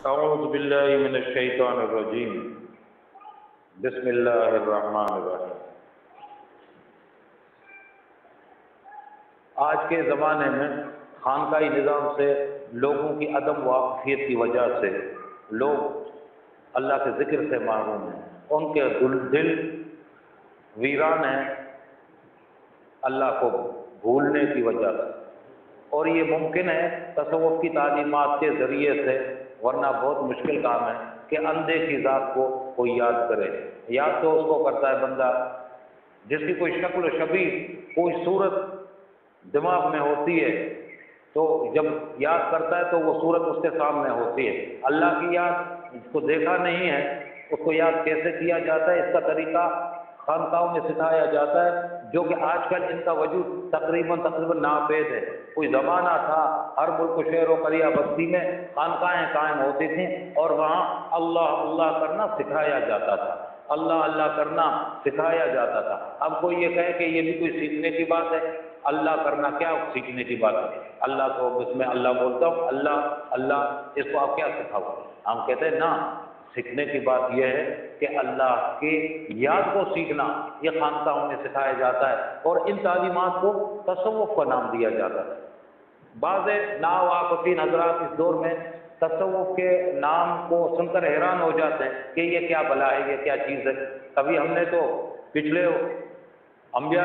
اعوذ باللہ من الشیطان الرجیم بسم اللہ الرحمن الرحیم۔ آج کے زمانے میں خانقاہی نظام سے لوگوں کی عدم واقفیت کی وجہ سے لوگ اللہ کے ذکر سے محروم ہیں، ان کے دل ویران ہیں اللہ کو بھولنے کی وجہ سے، اور یہ ممکن ہے تصوف کی تعلیمات کے ذریعے سے، ورنہ بہت مشکل کام ہے کہ اندھے کی ذات کو کوئی یاد کرے۔ یاد تو اس کو کرتا ہے بندہ جس کی کوئی شکل و شبیہ، کوئی صورت دماغ میں ہوتی ہے، تو جب یاد کرتا ہے تو وہ صورت اس کے سامنے ہوتی ہے۔ اللہ کی یاد اس کو دیکھا نہیں ہے، اس کو یاد کیسے کیا جاتا ہے، اس کا طریقہ خانقاہوں میں سکھایا جاتا ہے، جو کہ آج کل ان کا وجود تقریباً ناپید ہے۔ کوئی زمانہ تھا ہر ملک و شہر و قریہ بستی میں خانقاہیں قائم ہوتی تھیں اور وہاں اللہ اللہ کرنا سکھایا جاتا تھا، اللہ اللہ کرنا سکھایا جاتا تھا۔ اب کوئی یہ کہے کہ یہ بھی کوئی سیکھنے کی بات ہے، اللہ کرنا کیا سیکھنے کی بات ہے؟ اللہ کو بس میں اللہ بولتا ہوں، اللہ اللہ، اس کو آپ کیا سکھاؤ؟ ہم کہتے ہیں نا، سیکھنے کی بات یہ ہے کہ اللہ کی یاد کو سیکھنا یہ خانقاہوں میں سکھایا جاتا ہے، اور ان تعلیمات کو تصوف کا نام دیا جاتا ہے۔ بعض ناواقفین حضرات اس دور میں تصوف کے نام کو سن کر حیران ہو جاتے ہیں کہ یہ کیا بلا ہے، یہ کیا چیز ہے۔ کبھی ہم نے تو پچھلے انبیاء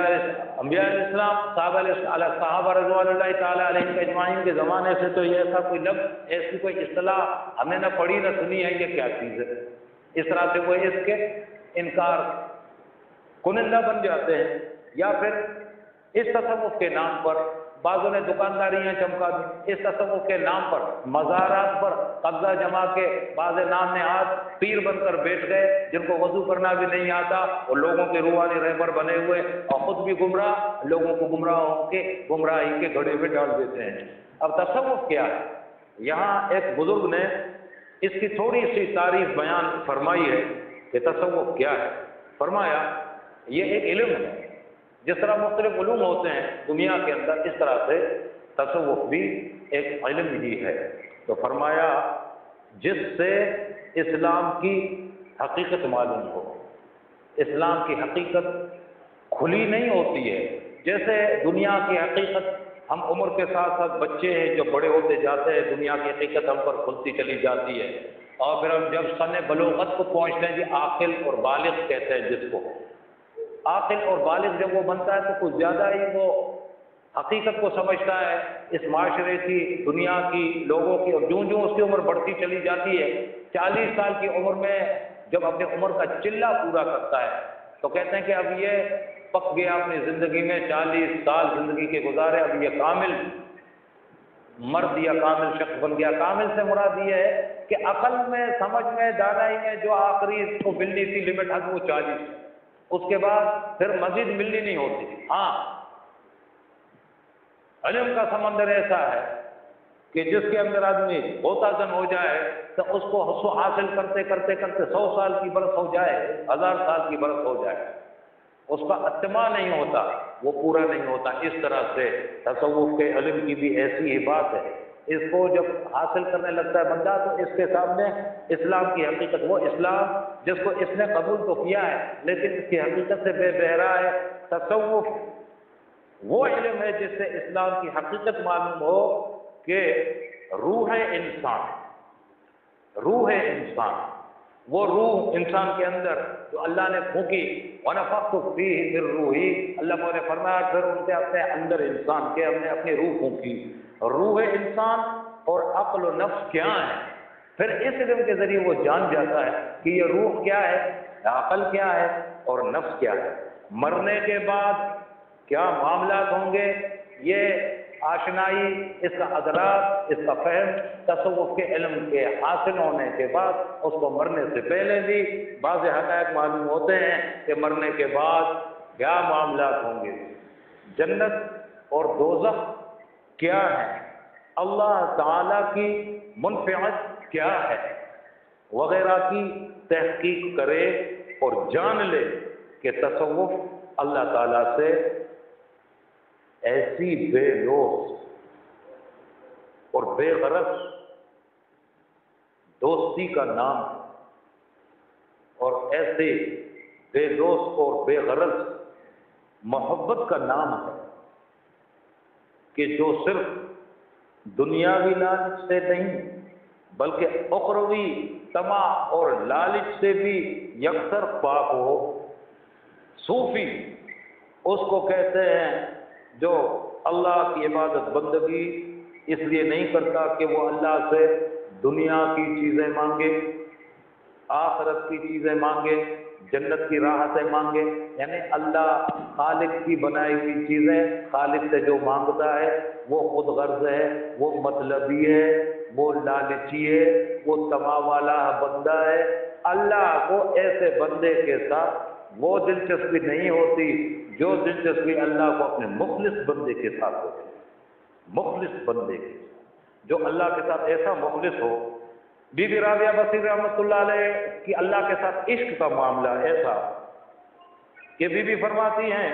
الاسلام صحابہ رضوان اللہ تعالیٰ علیہ اجمعین کے زمانے سے تو یہ ایسا کوئی لفظ، ایسی کوئی اصطلاح ہم نے نہ پڑھی نہ سنی ہے، یہ کیا چیز ہے۔ اس طرح سے وہ اس کے انکار کنندہ بن جاتے ہیں، یا پھر اس تصوف کے نام پر بعضوں نے دکانداریاں چمکا دی، اس تصوف کے نام پر مزارات پر قبضہ جما کے بعض نام نہاد پیر بن کر بیٹھ گئے، جن کو وضو کرنا بھی نہیں آتا، اور لوگوں کے روحانی رہبر بنے ہوئے اور خود بھی گمراہ، لوگوں کو گمراہ ہو کے گمراہی کے گھڑے میں ڈال دیتے ہیں۔ اب تصوف کیا ہے؟ یہاں ایک بزرگ نے اس کی تھوڑی سی تعریف بیان فرمائی ہے کہ تصوف کیا ہے۔ فرمایا یہ ایک علم ہے، جس طرح مختلف علوم ہوتے ہیں دنیا کے اندر، اس طرح سے تصوف بھی ایک علم ہی ہے۔ تو فرمایا جس سے اسلام کی حقیقت معلوم ہو۔ اسلام کی حقیقت کھلی نہیں ہوتی ہے، جیسے دنیا کی حقیقت ہم عمر کے ساتھ ساتھ بچے ہیں جو بڑے ہوتے جاتے ہیں، دنیا کی حقیقت ہم پر کھلتی چلی جاتی ہے، اور پھر ہم جب سن بلوغت کو پہنچتے ہیں، جی عاقل اور بالغ کہتے ہیں جس کو، عاقل اور بالغ جب وہ بنتا ہے تو کچھ زیادہ ہی وہ حقیقت کو سمجھتا ہے، اس معاشرے کی، دنیا کی، لوگوں کی، اور جوں جوں اس کی عمر بڑھتی چلی جاتی ہے، 40 سال کی عمر میں جب اپنی عمر کا چلہ پورا کرتا ہے تو کہتے ہیں کہ اب یہ پک گیا اپنی زندگی میں، 40 سال زندگی کے گزارے، اب یہ کامل مرد یا کامل شخص بن گیا۔ کامل سے مراد یہ ہے کہ عقل میں، سمجھ میں، دانائی میں جو آخری اس کو ملنی تھی لمٹ حد، وہ 40، اس کے بعد پھر مزید ملنی نہیں ہوتی۔ ہاں، علم کا سمندر ایسا ہے کہ جس کے اندر آدمی غوطہ زن ہو جائے تو اس کو حاصل کرتے کرتے کرتے 100 سال کی برس ہو جائے، 1000 سال کی برس ہو جائے، اس کا اتمام نہیں ہوتا، وہ پورا نہیں ہوتا۔ اس طرح سے تصوف کے علم کی بھی ایسی ہی بات ہے، اس کو جب حاصل کرنے لگتا ہے بندہ تو اس کے سامنے اسلام کی حقیقت، وہ اسلام جس کو اس نے قبول تو کیا ہے لیکن اس کی حقیقت سے بے بہرا ہے۔ تصوف وہ علم ہے جس سے اسلام کی حقیقت معلوم ہو کہ روح انسان، وہ روح انسان کے اندر جو اللہ نے پھونکی، وَنَفَخْتُ فِيهِ مِن رُوحِي، اللہ نے فرمایا پھر ان کے اپنے اندر انسان کے ہم نے اپنی روح پھونکی۔ روح انسان اور عقل و نفس کیا ہے، پھر اس علم کے ذریعے وہ جان جاتا ہے کہ یہ روح کیا ہے، عقل کیا ہے اور نفس کیا ہے۔ مرنے کے بعد کیا معاملات ہوں گے، یہ آشنائی، اس کا ادراک، اس کا فہم تصوف کے علم کے حاصل ہونے کے بعد، اس کو مرنے سے پہلے بھی بعض حقائق معلوم ہوتے ہیں کہ مرنے کے بعد کیا معاملات ہوں گے، جنت اور دوزخ کیا ہے، اللہ تعالی کی منفعت کیا ہے وغیرہ کی تحقیق کرے اور جان لے کہ تصوف اللہ تعالیٰ سے ایسی بے لوث اور بے غرض دوستی کا نام ہے، اور ایسے بے دوست اور بے غرض محبت کا نام ہے کہ جو صرف دنیاوی لالچ سے نہیں بلکہ اخروی طمع اور لالچ سے بھی یکسر پاک ہو۔ صوفی اس کو کہتے ہیں جو اللہ کی عبادت بندگی اس لیے نہیں کرتا کہ وہ اللہ سے دنیا کی چیزیں مانگے، آخرت کی چیزیں مانگے، جنت کی راحتیں مانگے، یعنی اللہ خالق کی بنائی ہوئی چیزیں خالق سے جو مانگتا ہے وہ خود غرض ہے، وہ مطلبی ہے، وہ لالچی ہے، وہ طمع والا بندہ ہے۔ اللہ کو ایسے بندے کے ساتھ وہ دلچسپی نہیں ہوتی جو دلچسپی اللہ کو اپنے مخلص بندے کے ساتھ ہوتی ہے۔ مخلص بندے کے ساتھ، جو اللہ کے ساتھ ایسا مخلص ہو۔ بی بی رابعہ بصری رحمۃ اللہ علیہ کی اللہ کے ساتھ عشق کا معاملہ ایسا کہ بی بی فرماتی ہیں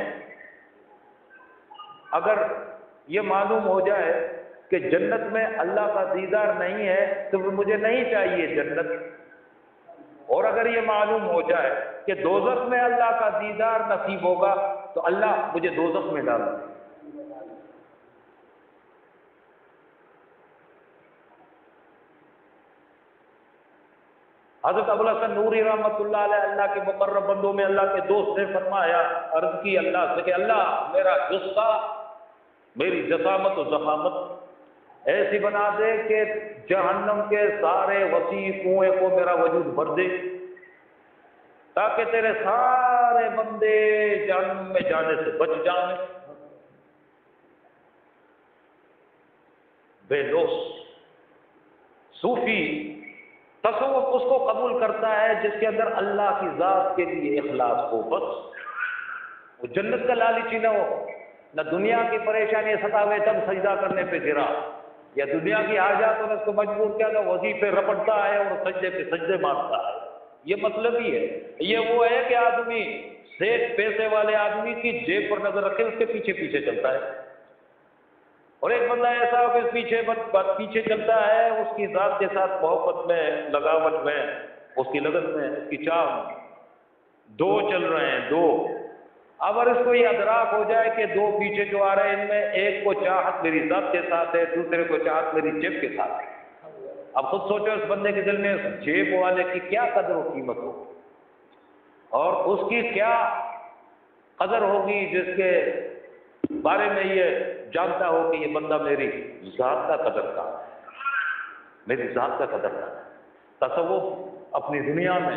اگر یہ معلوم ہو جائے کہ جنت میں اللہ کا دیدار نہیں ہے تو مجھے نہیں چاہیے جنت، اور اگر یہ معلوم ہو جائے کہ دوزخ میں اللہ کا دیدار نصیب ہوگا تو اللہ مجھے دوزخ میں ڈال دے۔ حضرت ابوالحسن نوری رحمۃ اللہ علیہ اللہ کے مقرب بندوں میں اللہ کے دوست نے فرمایا، عرض کی اللہ سے کہ اللہ میرا جثہ، میری جسامت و ضخامت ایسی بنا دے کہ جہنم کے سارے وسیع کنویں کو میرا وجود بھر دے، تاکہ تیرے سارے بندے جہنم میں جانے سے بچ جائیں۔ بے لوث صوفی تصوف اس کو قبول کرتا ہے جس کے اندر اللہ کی ذات کے لیے اخلاص ہو، بس وہ جنت کا لالچی نہ ہو، نہ دنیا کی پریشانی ستاوے تب سجدہ کرنے پہ گرا، یا دنیا کی حاجات نے اس کو مجبور کیا کہ وظیفے رپٹتا ہے اور سجدے پہ سجدے مارتا ہے۔ یہ مطلب ہی ہے، یہ وہ ہے کہ آدمی سیٹ پیسے والے آدمی کی جیب پر نظر رکھے، اس کے پیچھے پیچھے چلتا ہے، اور ایک بندہ ایسا ہو کہ اس پیچھے چلتا ہے اس کی ذات کے ساتھ محبت میں، لگاوٹ میں، اس کی لگن میں، اس کی چاہ میں، دو چل رہے ہیں، دو۔ اب اگر اس کو یہ ادراک ہو جائے کہ دو پیچھے جو آ رہے ہیں ان میں ایک کو چاہت میری ذات کے ساتھ ہے، دوسرے کو چاہت میری جیب کے ساتھ ہے، اب خود سوچو اس بندے کے دل میں اس جیب والے کی کیا قدر و قیمت ہو، اور اس کی کیا قدر ہوگی جس کے بارے میں یہ جانتا ہو کہ یہ بندہ میری ذات کا قدر کا ہے، میری ذات کا قدر کا ہے۔ تصوف اپنی دنیا میں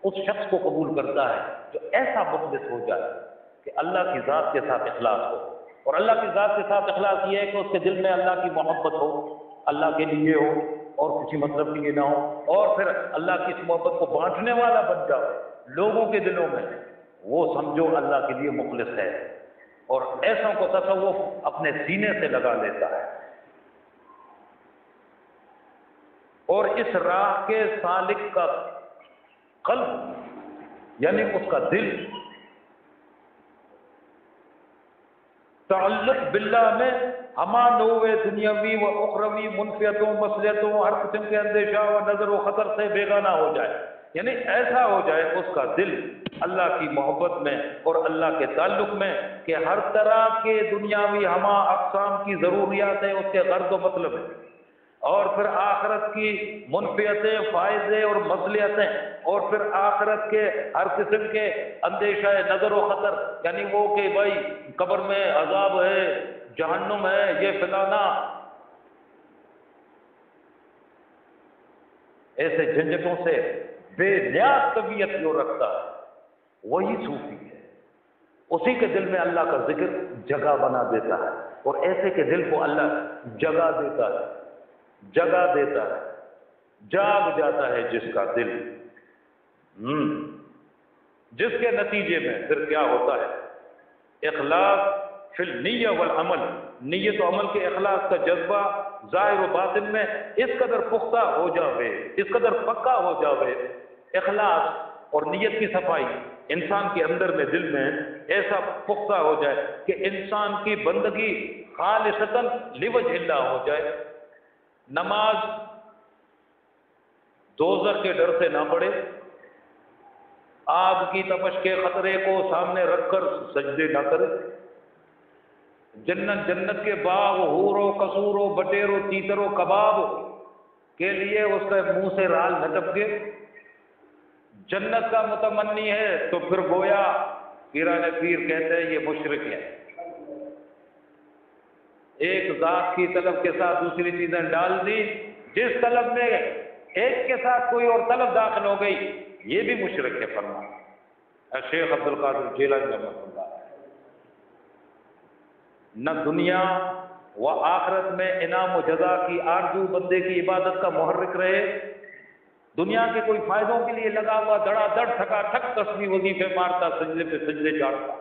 اس شخص کو قبول کرتا ہے جو ایسا مخلص ہو جائے کہ اللہ کی ذات کے ساتھ اخلاص ہو، اور اللہ کی ذات کے ساتھ اخلاص یہ ہے کہ اس کے دل میں اللہ کی محبت ہو، اللہ کے لیے ہو اور کسی مطلب کے لیے نہ ہو، اور پھر اللہ کی اس محبت کو بانٹنے والا بن جاؤ لوگوں کے دلوں میں، وہ سمجھو اللہ کے لیے مخلص ہے، اور ایسا کو تصوف اپنے سینے سے لگا لیتا ہے۔ اور اس راہ کے سالک کا قلب یعنی اس کا دل تعلق باللہ میں ہما نوع دنیاوی و اخروی منفیتوں، مصلحتوں، ہر قسم کے اندیشہ و نظر و خطر سے بیگانہ ہو جائے، یعنی ایسا ہو جائے اس کا دل اللہ کی محبت میں اور اللہ کے تعلق میں کہ ہر طرح کے دنیاوی ہما اقسام کی ضروریات ہیں اس کے غرض و مطلب ہے، اور پھر آخرت کی منفیتیں، فائدے اور مصلحتیں، اور پھر آخرت کے ہر قسم کے اندیشہ نظر و خطر، یعنی وہ کہ بھائی قبر میں عذاب ہے، جہنم ہے، یہ فلانا، ایسے جھنجھٹوں سے بے نیاز طبیعت جو رکھتا ہے وہی صوفی ہے۔ اسی کے دل میں اللہ کا ذکر جگہ بنا دیتا ہے، اور ایسے کے دل کو اللہ جگہ دیتا ہے، جگہ دیتا ہے، جاگ جاتا ہے جس کا دل، جس کے نتیجے میں پھر کیا ہوتا ہے، اخلاص فی النیہ والعمل، نیت و عمل کے اخلاص کا جذبہ ظاہر و باطن میں اس قدر پختہ ہو جاوے، اس قدر پکا ہو جاوے، اخلاص اور نیت کی صفائی انسان کے اندر میں، دل میں ایسا پختہ ہو جائے کہ انسان کی بندگی خالصتاً لوجہ اللہ ہو جائے۔ نماز دوزخ کے ڈر سے نہ پڑے، آگ کی تپش کے خطرے کو سامنے رکھ کر سجدے نہ کرے، جنت کے باغ، حور و قصور و بٹیر و تیتر و کباب کے لیے اس کے منہ سے رال نہ ٹپکے، جنت کا متمنی ہے تو پھر گویا پیران پیر کہتے ہیں یہ مشرک ہے، ایک ذات کی طلب کے ساتھ دوسری چیزیں ڈال دی، جس طلب میں ایک کے ساتھ کوئی اور طلب داخل ہو گئی یہ بھی مشرک ہے فرمایا شیخ عبد القادر جیلانی رحمۃ اللہ۔ نہ دنیا و آخرت میں انعام و جزا کی آرزو بندے کی عبادت کا محرک رہے، دنیا کے کوئی فائدوں کے لیے لگا ہوا دڑا دڑ تھکا تھک تسبیح وظیفے مارتا سجدے پہ سجدے چاڑتا،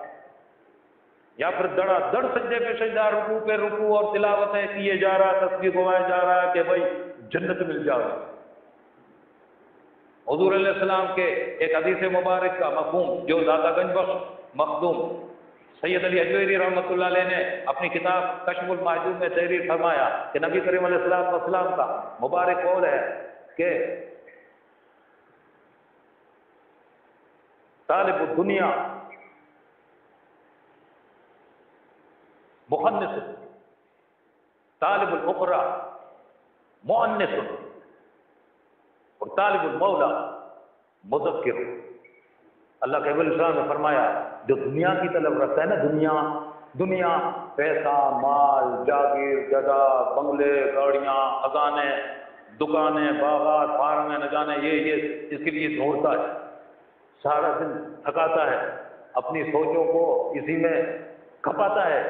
یا پھر دڑا دڑ سجدے پہ سجدہ، رکوع پہ رکوع اور تلاوتیں کیے جا رہا، تسبیح گوایا جا رہا کہ بھائی جنت مل جائے۔ حضور علیہ السلام کے ایک حدیث مبارک کا مفہوم جو داتا گنج بخش مخدوم سید علی اجویری رحمۃ اللہ علیہ نے اپنی کتاب کشف المحجوب میں تحریر فرمایا کہ نبی کریم علیہ السلام کا مبارک قول ہے کہ طالب الدنیا مخنث، طالب الاخرى مؤنث، اور طالب المولا مذکر۔ اللہ کے نبی السلام نے فرمایا جو دنیا کی طلب رکھتا ہے نا، دنیا پیسہ، مال، جاگیر، جگہ، بنگلے، گاڑیاں، خزانے، دکانیں، باغات، فارمیں، نہ جانے یہ اس کے لیے دوڑتا ہے، سارا دن تھکاتا ہے، اپنی سوچوں کو اسی میں کھپاتا ہے۔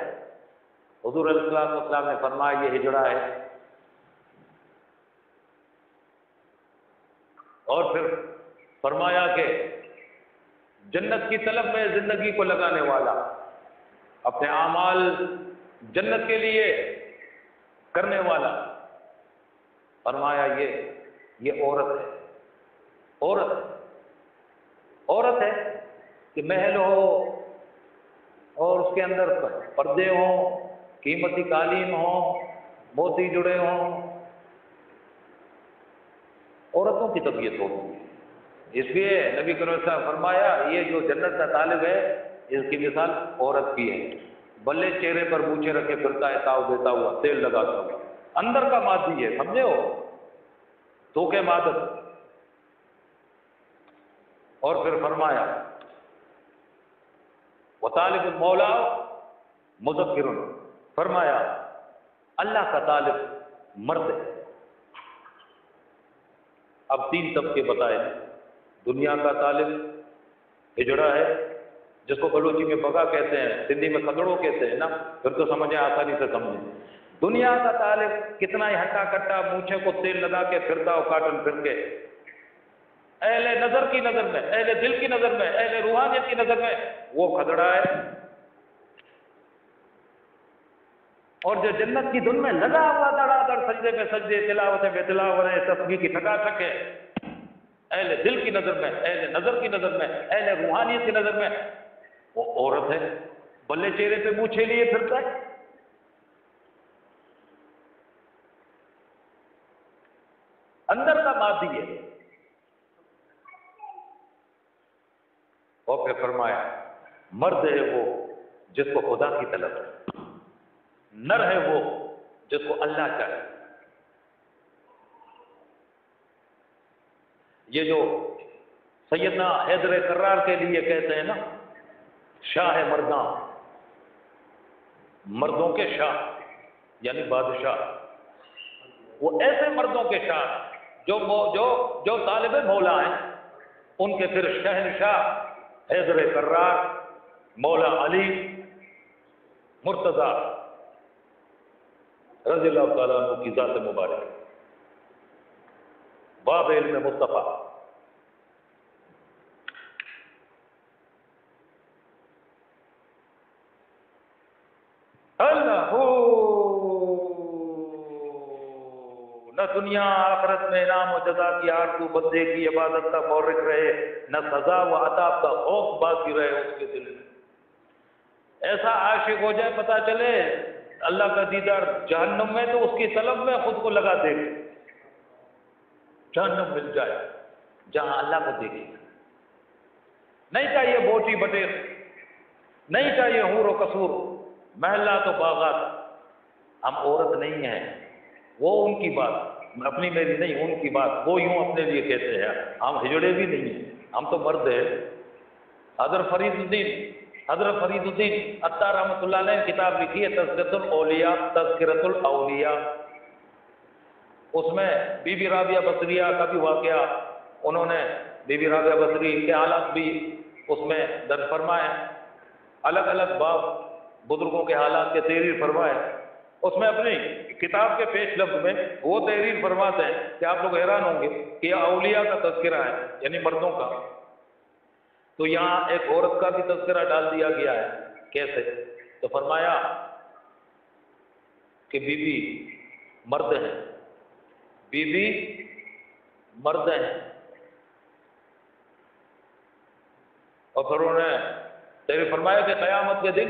حضور علیہ السلام نے فرمایا یہ ہجڑا ہے۔ اور پھر فرمایا کہ جنت کی طلب میں زندگی کو لگانے والا، اپنے اعمال جنت کے لیے کرنے والا، فرمایا یہ عورت ہے کہ محل ہو اور اس کے اندر پردے ہوں، قیمتی قالین ہوں، موتی جڑے ہوں، عورتوں کی طبیعت ہوتی ہے۔ اس لیے نبی کریم صلی اللہ علیہ وسلم فرمایا یہ جو جنت کا طالب ہے اس کی مثال عورت کی ہے، بلے چہرے پر مونچھیں رکھے پھرتا ہے تاؤ دیتا ہوا، تیل لگاتا ہوا، اندر کا مادی ہے، سمجھے ہو تو کہ مادت۔ اور پھر فرمایا وطالب المولا مذکر، فرمایا اللہ کا طالب مرد ہے۔ اب تین طبقے بتائے، دنیا کا طالب ہجڑا ہے جس کو بلوچی میں بگا کہتے ہیں، سندھی میں کھدڑو کہتے ہیں نا، پھر تو سمجھیں آسانی سے سمجھیں۔ دنیا کا طالب کتنا ہی ہٹا کٹا مونچھے کو تیل لگا کے پھرتا ہو کاٹن پھر کے، اہل نظر کی نظر میں، اہل دل کی نظر میں، اہل روحانیت کی نظر میں وہ کھدڑا ہے، اور جو جنت کی دھن میں لگا ہوا دڑا دڑ سجدے پہ سجدے، تلاوتیں بے تلاوتیں، تسبیح کی ٹھکا ٹھک ہے، اہل دل کی نظر میں، اہل نظر کی نظر میں، اہل روحانیت کی نظر میں وہ عورت ہے، بلے چہرے پہ مونچھے لیے پھرتا ہے۔ اندر کا مادی ہے۔ اور پھر فرمایا مرد ہے وہ جس کو خدا کی طلب ہے، نر ہے وہ جس کو اللہ چاہے۔ یہ جو سیدنا حیدر کرار کے لیے کہتے ہیں نا شاہ مرداں، مردوں کے شاہ یعنی بادشاہ، وہ ایسے مردوں کے شاہ جو طالب مولا ہیں، ان کے پھر شہنشاہ حیدر کرار، مولا علی مرتضیٰ رضی اللہ تعالیٰ عنہ کی ذات مبارک، باب علم مصطفیٰ۔ اللہ نہ دنیا آخرت میں انعام و جزا کی آرزو بندے کی عبادت کا محرک رہے، نہ سزا و عذاب کا خوف باقی رہے اس کے دل میں۔ ایسا عاشق ہو جائے پتہ چلے اللہ کا دیدار جہنم میں تو اس کی طلب میں خود کو لگا دے گا۔ جہنم مل جائے جہاں اللہ کو دیکھے. نہیں چاہیے بوٹی بٹیر، نہیں چاہیے حور و قصور، محلات و باغات. ہم عورت نہیں ہیں، وہ ان کی بات، اپنی میری نہیں، ان کی بات. وہ یوں اپنے لیے کہتے ہیں. ہم ہجڑے بھی نہیں ہیں، ہم تو مرد ہیں. حضرت فرید الدین عطار رحمۃ اللہ علیہ نے کتاب لکھی ہے تذکرۃ الاولیاء. اس میں بی بی رابعہ بصریہ کا بھی واقعہ، انہوں نے بی بی رابعہ بصری کے حالات بھی اس میں درج فرمائے، الگ الگ باب بزرگوں کے حالات کے تحریر فرمائے. اس میں اپنی کتاب کے پیش لفظ میں وہ تحریر فرماتے ہیں کہ آپ لوگ حیران ہوں گے کہ یہ اولیاء کا تذکرہ ہے، یعنی مردوں کا. تو یہاں ایک عورت کا بھی تذکرہ ڈال دیا گیا ہے. کیسے؟ تو فرمایا کہ بی بی مرد ہیں، بی بی مرد ہیں. اور پھر انہوں نے تحریر فرمایا کہ قیامت کے دن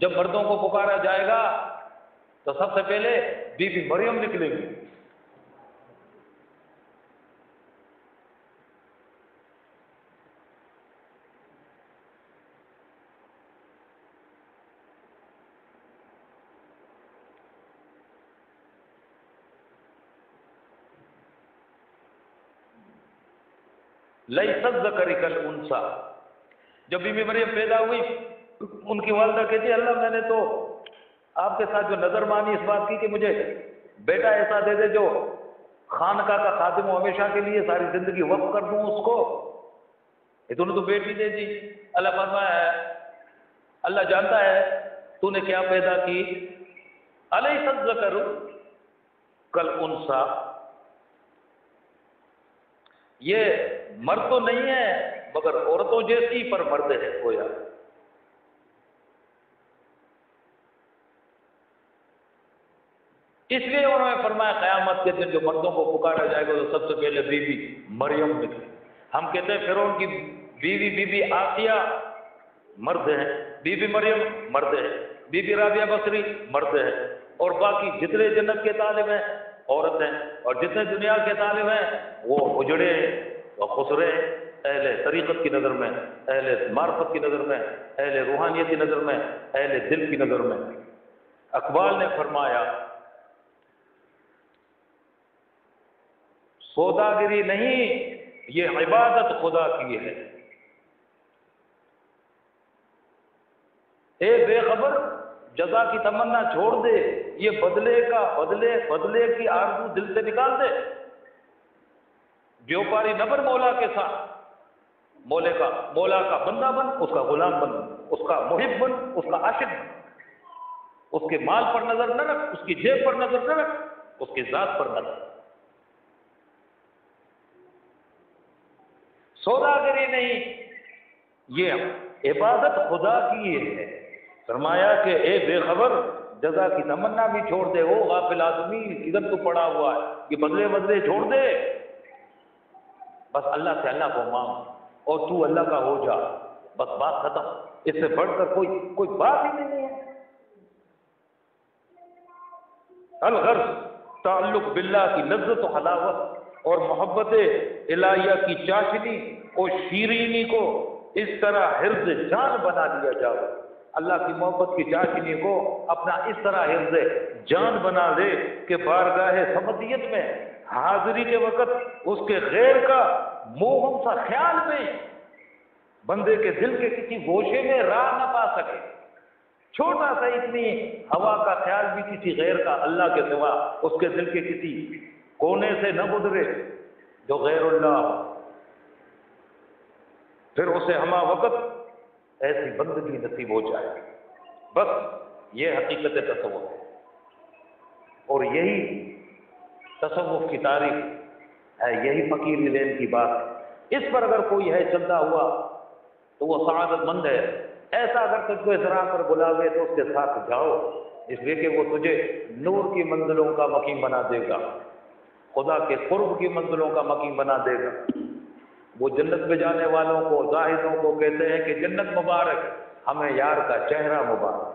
جب مردوں کو پکارا جائے گا تو سب سے پہلے بی بی مریم نکلے گی. لیس الذکر کالانثی. جب بی بی مریم پیدا ہوئی، ان کی والدہ کہتی ہے اللہ میں نے تو آپ کے ساتھ جو نظر مانی اس بات کی کہ مجھے بیٹا ایسا دے دے جو خانقاہ کا خادم ہو، ہمیشہ کے لیے ساری زندگی وقف کر دوں اس کو. یہ تو نے تو بیٹی دے دی. اللہ فرمایا ہے، اللہ جانتا ہے تو نے کیا پیدا کی. الیس الذکر کالانثی، یہ مرد تو نہیں ہے مگر عورتوں جیسی پر مرد ہے گویا. اس لیے انہوں نے فرمایا قیامت کے دن جو مردوں کو پکارا جائے گا تو سب سے پہلے بی بی مریم نکلے. ہم کہتے ہیں فرعون کی بیوی بی بی آسیہ مرد ہیں، بی بی مریم مرد ہے، بی بی رابعہ بصری مرد ہے، اور باقی جتنے جنت کے طالب ہیں عورت ہیں، اور جتنے دنیا کے طالب ہیں وہ اجڑے ہیں، وہ خسرے ہیں. اہل طریقت کی نظر میں، اہل معرفت کی نظر میں، اہل روحانیت کی نظر میں، اہل دل کی نظر میں. اقبال نے فرمایا سوداگری نہیں، یہ عبادت خدا کی ہے. اے بے خبر جزا کی تمنا چھوڑ دے، یہ بدلے کی آرزو دل سے نکال دے. بیوپاری نہ بن مولا کے ساتھ، مولا کا بندہ بن، اس کا غلام بن، اس کا محب بن، اس کا عاشق بن. اس کے مال پر نظر نہ رکھ، اس کی جیب پر نظر نہ رکھ، اس کی ذات پر نظر. سوداگری نہیں، یہ عبادت خدا کی ہے. فرمایا کہ اے بے خبر جزا کی تمنا بھی چھوڑ دے. او غافل آدمی ادھر تو پڑا ہوا ہے، یہ بدلے چھوڑ دے. بس اللہ سے اللہ کو مانگ اور تو اللہ کا ہو جا، بس بات ختم. اس سے بڑھ کر کوئی بات ہی نہیں ہے. الغرض تعلق باللہ کی لذت و حلاوت اور محبت الہیہ کی چاشنی اور شیرینی کو اس طرح حرز جان بنا لیا جاؤ. اللہ کی محبت کی چاشنی کو اپنا اس طرح حرز جان بنا دے کہ بارگاہ سمدیت میں حاضری کے وقت اس کے غیر کا موہم سا خیال میں بندے کے دل کے کسی گوشے میں راہ نہ پا سکے. چھوٹا سا اتنی ہوا کا خیال بھی کسی غیر کا اللہ کے سوا اس کے دل کے کسی کونے سے نہ گزرے جو غیر اللہ ہو، پھر اسے ہمہ وقت ایسی بندگی نصیب ہو جائے. بس یہ حقیقت تصوف ہے، اور یہی تصوف کی تاریخ ہے، یہی فقیر الین کی بات ہے. اس پر اگر کوئی ہے چلتا ہوا تو وہ سعادت مند ہے. ایسا اگر تجھ کو اس راہ پر بلاوے تو اس کے ساتھ جاؤ، اس لیے کہ وہ تجھے نور کی منزلوں کا مقیم بنا دے گا، خدا کے قرب کی منزلوں کا مقیم بنا دے گا. وہ جنت میں جانے والوں کو، زاہدوں کو کہتے ہیں کہ جنت مبارک، ہمیں یار کا چہرہ مبارک.